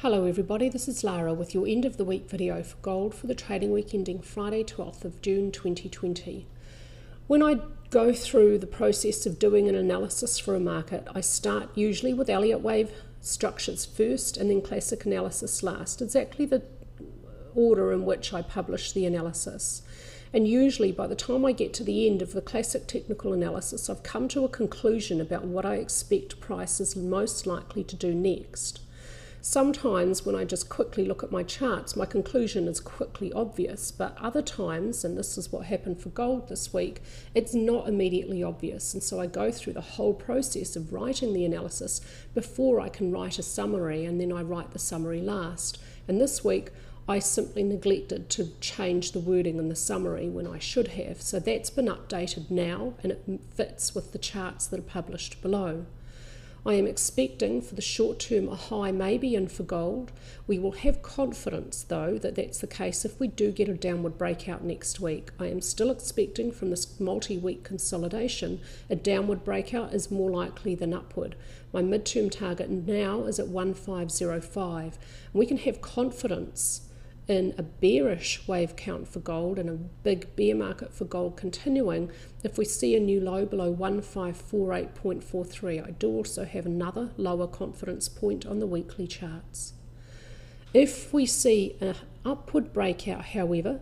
Hello everybody, this is Lara with your end of the week video for gold for the trading week ending Friday 12th of June 2020. When I go through the process of doing an analysis for a market, I start usually with Elliott Wave structures first and then classic analysis last, exactly the order in which I publish the analysis. And usually by the time I get to the end of the classic technical analysis, I've come to a conclusion about what I expect price is most likely to do next. Sometimes when I just quickly look at my charts, my conclusion is quickly obvious, but other times, and this is what happened for gold this week, it's not immediately obvious. And so I go through the whole process of writing the analysis before I can write a summary, and then I write the summary last. And this week, I simply neglected to change the wording in the summary when I should have. So that's been updated now, and it fits with the charts that are published below. I am expecting for the short term a high may be in for gold. We will have confidence though that that's the case if we do get a downward breakout next week. I am still expecting from this multi-week consolidation a downward breakout is more likely than upward. My midterm target now is at 1505. We can have confidence in a bearish wave count for gold and a big bear market for gold continuing if we see a new low below 1548.43. I do also have another lower confidence point on the weekly charts. If we see an upward breakout, however,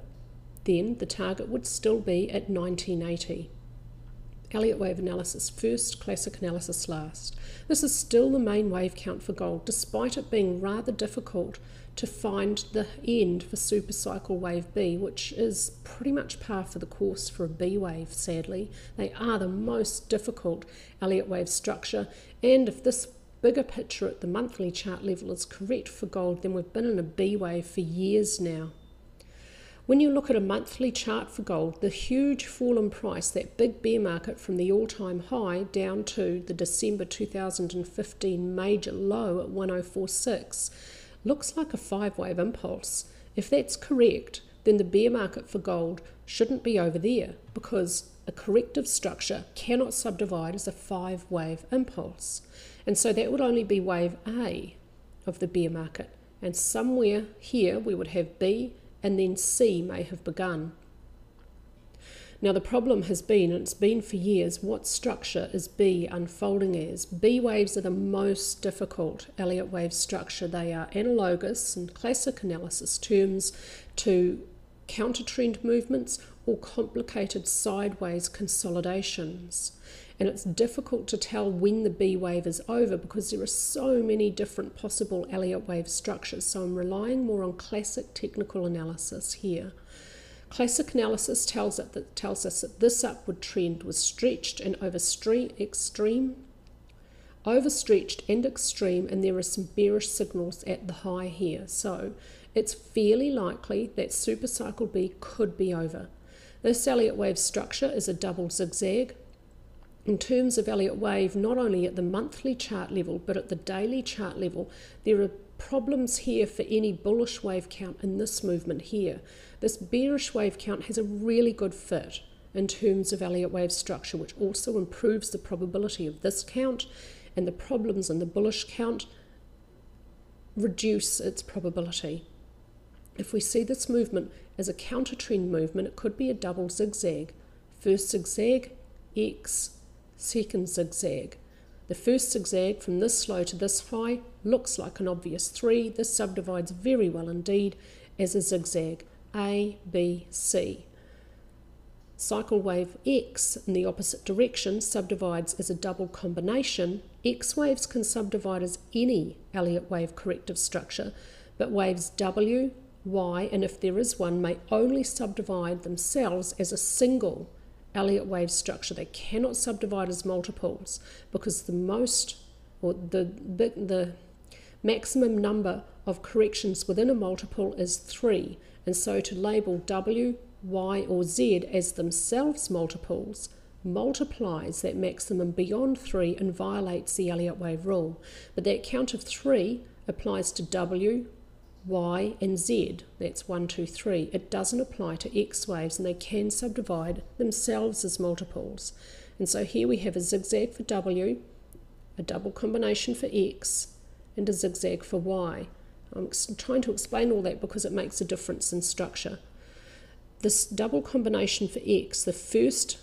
then the target would still be at 1980. Elliott Wave analysis first, classic analysis last. This is still the main wave count for gold, despite it being rather difficult to find the end for supercycle wave B, which is pretty much par for the course for a B wave, sadly. They are the most difficult Elliott wave structure, and if this bigger picture at the monthly chart level is correct for gold, then we've been in a B wave for years now. When you look at a monthly chart for gold, the huge fall in price, that big bear market from the all-time high down to the December 2015 major low at 1046, looks like a five-wave impulse. If that's correct, then the bear market for gold shouldn't be over there because a corrective structure cannot subdivide as a five-wave impulse. And so that would only be wave A of the bear market. And somewhere here we would have B, and then C may have begun. Now the problem has been, and it's been for years, what structure is B unfolding as? B waves are the most difficult Elliott wave structure. They are analogous in classic analysis terms to counter trend movements or complicated sideways consolidations. And it's difficult to tell when the B wave is over because there are so many different possible Elliott wave structures. So I'm relying more on classic technical analysis here. Classic analysis tells us that this upward trend was stretched and overstretched and extreme, and there are some bearish signals at the high here. So it's fairly likely that supercycle B could be over. This Elliott wave structure is a double zigzag. In terms of Elliott wave, not only at the monthly chart level, but at the daily chart level, there are problems here for any bullish wave count in this movement here. This bearish wave count has a really good fit in terms of Elliott wave structure, which also improves the probability of this count, and the problems in the bullish count reduce its probability. If we see this movement as a counter trend movement, it could be a double zigzag. First zigzag, X, second zigzag. The first zigzag from this low to this high looks like an obvious 3. This subdivides very well indeed as a zigzag, A, B, C. Cycle wave X in the opposite direction subdivides as a double combination. X waves can subdivide as any Elliott wave corrective structure, but waves W, Y, and if there is one, may only subdivide themselves as a single Elliott wave structure. They cannot subdivide as multiples because the maximum number of corrections within a multiple is 3, and so to label W, Y or Z as themselves multiples multiplies that maximum beyond 3 and violates the Elliott wave rule. But that count of 3 applies to W, Y and Z. That's 1, 2, 3. It doesn't apply to X waves, and they can subdivide themselves as multiples. And so here we have a zigzag for W, a double combination for X, and a zigzag for Y. I'm trying to explain all that because it makes a difference in structure. This double combination for X, the first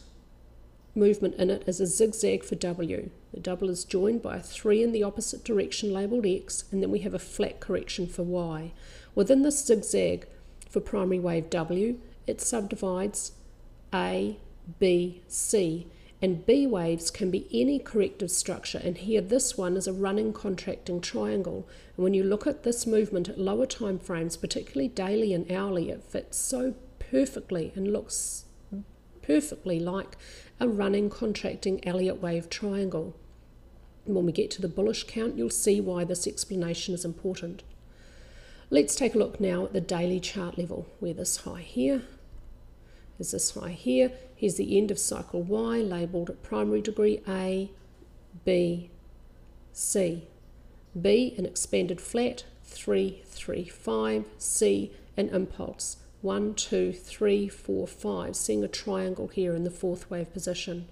movement in it is a zigzag for W. The double is joined by a 3 in the opposite direction labelled X, and then we have a flat correction for Y. Within this zigzag for primary wave W, it subdivides A, B, C, and B waves can be any corrective structure, and here this one is a running contracting triangle. And when you look at this movement at lower time frames, particularly daily and hourly, it fits so perfectly and looks perfectly like a running contracting Elliott wave triangle. And when we get to the bullish count, you'll see why this explanation is important. Let's take a look now at the daily chart level, where this high here is this high here. Here's the end of cycle Y, labelled at primary degree A, B, C. B, an expanded flat, 3, 3, 5. C, an impulse, 1, 2, 3, 4, 5, seeing a triangle here in the fourth wave position.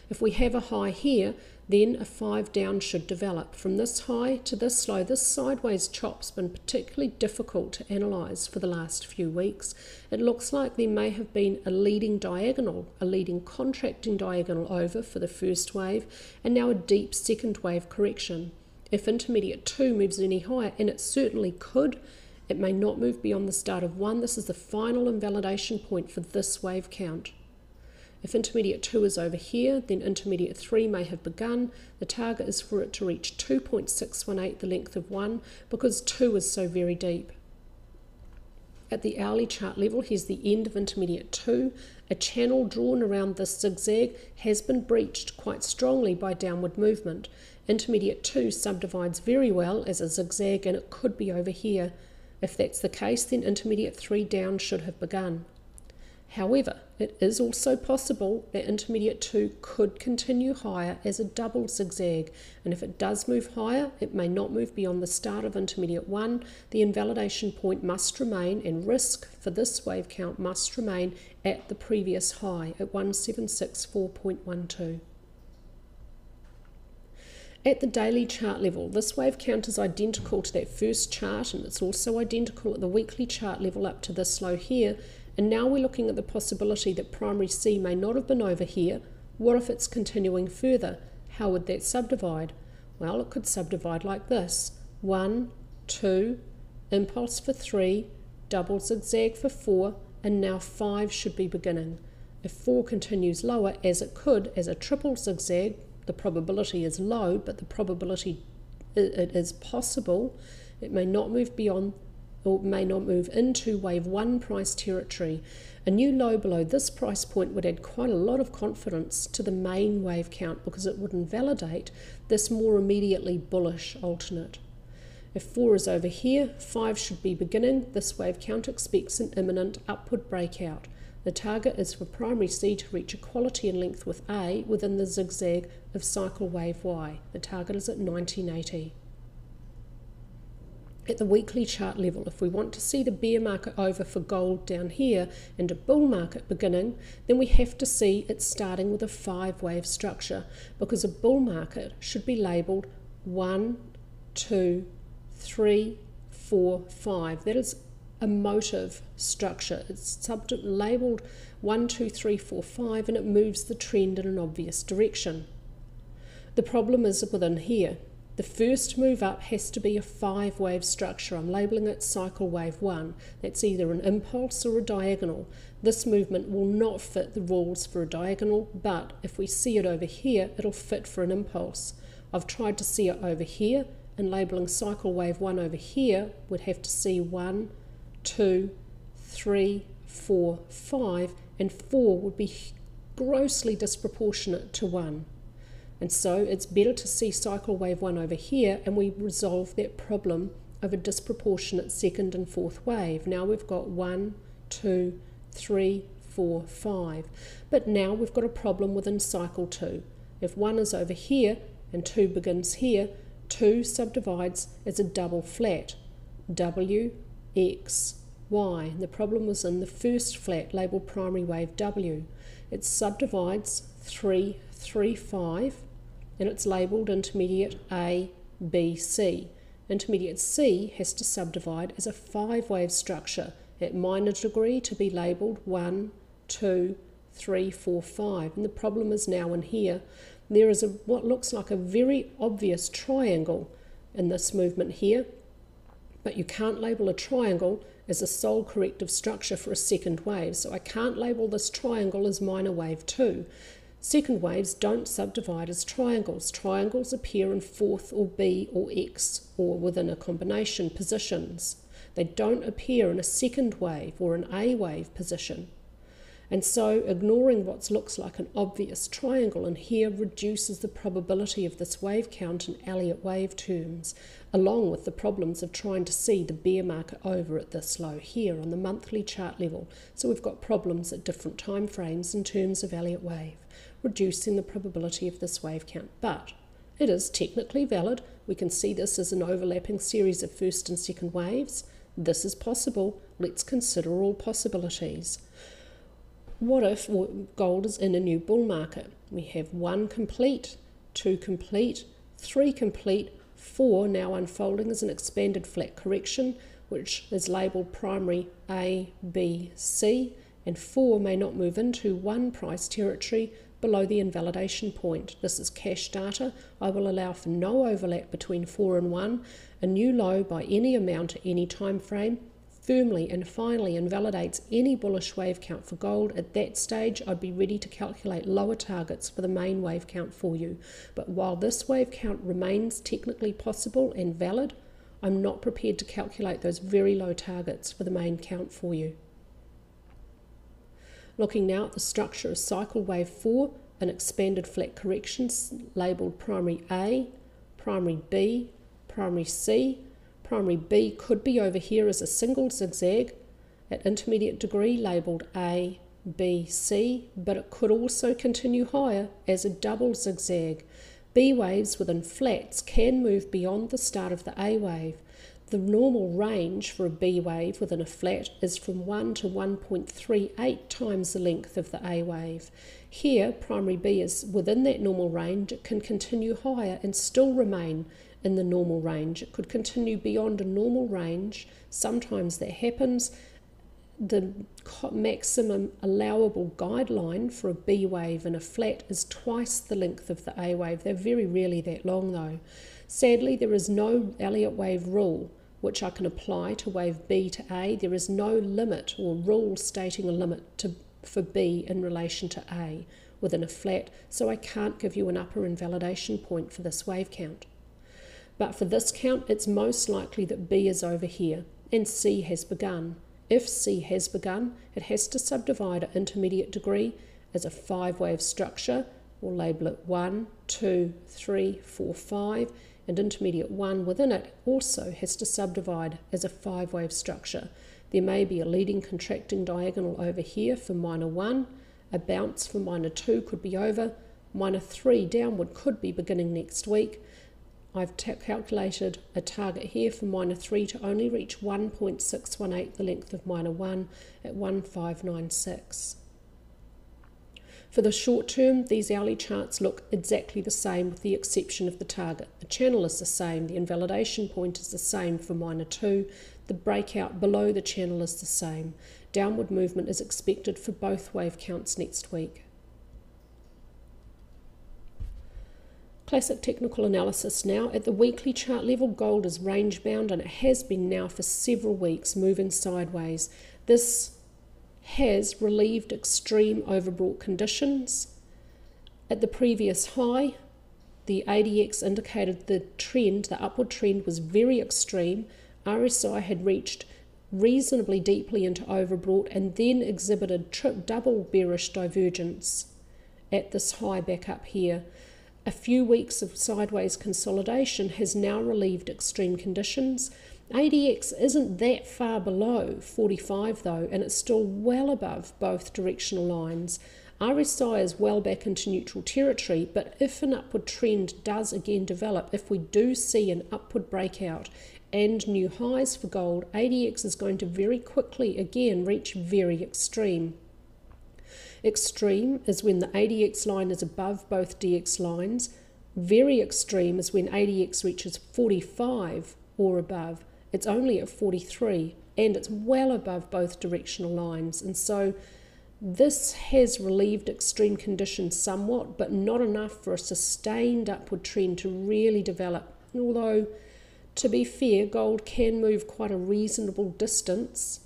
If we have a high here, then a 5 down should develop. From this high to this low, this sideways chop's been particularly difficult to analyse for the last few weeks. It looks like there may have been a leading diagonal, a leading contracting diagonal over for the first wave, and now a deep second wave correction. If intermediate 2 moves any higher, and it certainly could, it may not move beyond the start of 1. This is the final invalidation point for this wave count. If intermediate 2 is over here, then intermediate 3 may have begun. The target is for it to reach 2.618, the length of 1, because 2 is so very deep. At the hourly chart level, here's the end of intermediate 2. A channel drawn around this zigzag has been breached quite strongly by downward movement. Intermediate 2 subdivides very well as a zigzag, and it could be over here. If that's the case, then intermediate 3 down should have begun. However, it is also possible that intermediate 2 could continue higher as a double zigzag, and if it does move higher, it may not move beyond the start of intermediate 1. The invalidation point must remain, and risk for this wave count must remain at the previous high at 1764.12. At the daily chart level, this wave count is identical to that first chart, and it's also identical at the weekly chart level up to this low here. And now we're looking at the possibility that primary C may not have been over here. What if it's continuing further? How would that subdivide? Well, it could subdivide like this. 1, 2, impulse for 3, double zigzag for 4, and now 5 should be beginning. If 4 continues lower, as it could, as a triple zigzag, the probability is low, but the probability it is possible. It may not move beyond, or may not move into wave 1 price territory. A new low below this price point would add quite a lot of confidence to the main wave count, because it would invalidate this more immediately bullish alternate. If 4 is over here, 5 should be beginning. This wave count expects an imminent upward breakout. The target is for primary C to reach equality in length with A within the zigzag of cycle wave Y. The target is at 1980. At the weekly chart level, if we want to see the bear market over for gold down here and a bull market beginning, then we have to see it starting with a 5-wave structure, because a bull market should be labelled 1, 2, 3, 4, 5. That is a motive structure. It's labelled 1, 2, 3, 4, 5, and it moves the trend in an obvious direction. The problem is within here. The first move up has to be a 5-wave structure. I'm labelling it cycle wave 1. That's either an impulse or a diagonal. This movement will not fit the rules for a diagonal, but if we see it over here, it'll fit for an impulse. I've tried to see it over here, and labelling cycle wave 1 over here would have to see 1, 2, 3, 4, 5, and 4 would be grossly disproportionate to 1. And so it's better to see cycle wave 1 over here, and we resolve that problem of a disproportionate second and fourth wave. Now we've got 1, 2, 3, 4, 5. But now we've got a problem within cycle 2. If 1 is over here and 2 begins here, 2 subdivides as a double flat. W, X, Y. And the problem was in the first flat, labelled primary wave W. It subdivides 3, 3, 5, and it's labelled intermediate A, B, C. Intermediate C has to subdivide as a 5-wave structure at minor degree to be labelled 1, 2, 3, 4, 5. And the problem is now in here, there is what looks like a very obvious triangle in this movement here, but you can't label a triangle as a sole corrective structure for a second wave. So I can't label this triangle as minor wave 2. Second waves don't subdivide as triangles. Triangles appear in fourth or B or X or within a combination positions. They don't appear in a second wave or an A wave position. And so ignoring what looks like an obvious triangle in here reduces the probability of this wave count in Elliott wave terms, along with the problems of trying to see the bear market over at this low here on the monthly chart level. So we've got problems at different time frames in terms of Elliott wave, reducing the probability of this wave count. But it is technically valid. We can see this as an overlapping series of first and second waves. This is possible. Let's consider all possibilities. What if gold is in a new bull market? We have 1 complete, 2 complete, 3 complete, 4 now unfolding as an expanded flat correction, which is labelled primary A, B, C, and 4 may not move into 1 price territory below the invalidation point. This is cash data. I will allow for no overlap between 4 and 1. A new low by any amount at any time frame firmly and finally invalidates any bullish wave count for gold. At that stage, I'd be ready to calculate lower targets for the main wave count for you. But while this wave count remains technically possible and valid, I'm not prepared to calculate those very low targets for the main count for you. Looking now at the structure of cycle wave 4, an expanded flat correction labelled primary A, primary B, primary C. Primary B could be over here as a single zigzag at intermediate degree labelled A, B, C, but it could also continue higher as a double zigzag. B waves within flats can move beyond the start of the A wave. The normal range for a B wave within a flat is from 1 to 1.38 times the length of the A wave. Here, primary B is within that normal range. It can continue higher and still remain in the normal range. It could continue beyond a normal range. Sometimes that happens. The maximum allowable guideline for a B wave in a flat is twice the length of the A wave. They're very rarely that long though. Sadly, there is no Elliott wave rule which I can apply to wave B to A. There is no limit or rule stating a limit for B in relation to A within a flat, so I can't give you an upper invalidation point for this wave count. But for this count, it's most likely that B is over here and C has begun. If C has begun, it has to subdivide at intermediate degree as a 5-wave structure. We'll label it 1, 2, 3, 4, 5, and intermediate 1 within it also has to subdivide as a 5-wave structure. There may be a leading contracting diagonal over here for minor 1, a bounce for minor 2 could be over, minor 3 downward could be beginning next week. I've calculated a target here for minor 3 to only reach 1.618, the length of minor 1 at 1596. For the short term, these hourly charts look exactly the same with the exception of the target. The channel is the same, the invalidation point is the same for minor 2, the breakout below the channel is the same. Downward movement is expected for both wave counts next week. Classic technical analysis now. At the weekly chart level, gold is range bound and it has been now for several weeks, moving sideways. This has relieved extreme overbought conditions. At the previous high, the ADX indicated the trend, the upward trend was very extreme. RSI had reached reasonably deeply into overbought and then exhibited double bearish divergence at this high back up here. A few weeks of sideways consolidation has now relieved extreme conditions. ADX isn't that far below 45 though, and it's still well above both directional lines. RSI is well back into neutral territory, but if an upward trend does again develop, if we do see an upward breakout and new highs for gold, ADX is going to very quickly again reach very extreme. Extreme is when the ADX line is above both DX lines. Very extreme is when ADX reaches 45 or above. It's only at 43, and it's well above both directional lines. And so this has relieved extreme conditions somewhat, but not enough for a sustained upward trend to really develop. Although, to be fair, gold can move quite a reasonable distance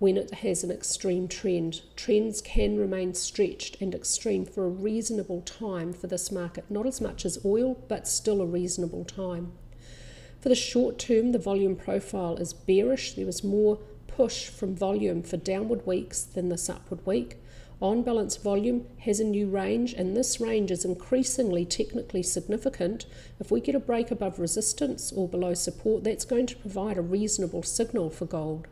when it has an extreme trend. Trends can remain stretched and extreme for a reasonable time for this market. Not as much as oil, but still a reasonable time. For the short term, the volume profile is bearish. There was more push from volume for downward weeks than this upward week. On balance, volume has a new range, and this range is increasingly technically significant. If we get a break above resistance or below support, that's going to provide a reasonable signal for gold.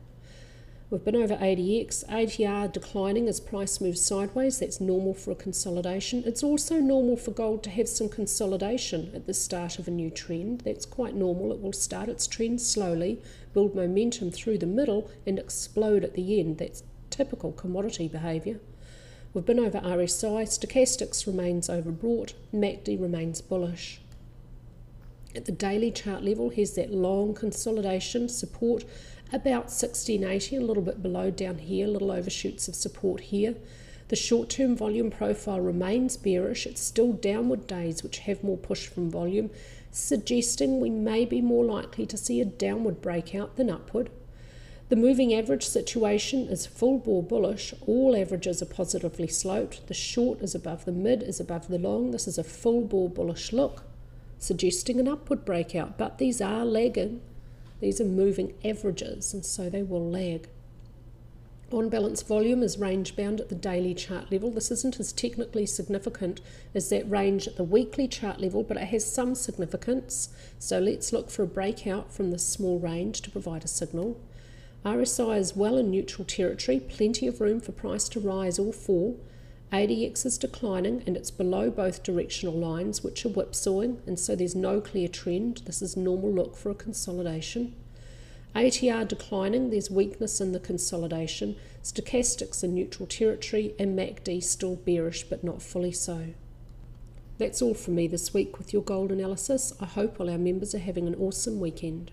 We've been over ADX, ATR declining as price moves sideways. That's normal for a consolidation. It's also normal for gold to have some consolidation at the start of a new trend. That's quite normal. It will start its trend slowly, build momentum through the middle, and explode at the end. That's typical commodity behaviour. We've been over RSI, stochastics remains overbought, MACD remains bullish. At the daily chart level, here's that long consolidation, support about 1680, a little bit below down here, little overshoots of support here. The short-term volume profile remains bearish. It's still downward days which have more push from volume, suggesting we may be more likely to see a downward breakout than upward. The moving average situation is full bore bullish. All averages are positively sloped. The short is above the mid, is above the long. This is a full bore bullish look, suggesting an upward breakout, but these are lagging. These are moving averages, and so they will lag. On balance, volume is range bound at the daily chart level. This isn't as technically significant as that range at the weekly chart level, but it has some significance. So let's look for a breakout from this small range to provide a signal. RSI is well in neutral territory, plenty of room for price to rise or fall. ADX is declining and it's below both directional lines, which are whipsawing, and so there's no clear trend. This is normal look for a consolidation. ATR declining, there's weakness in the consolidation. Stochastics in neutral territory, and MACD still bearish but not fully so. That's all from me this week with your gold analysis. I hope all our members are having an awesome weekend.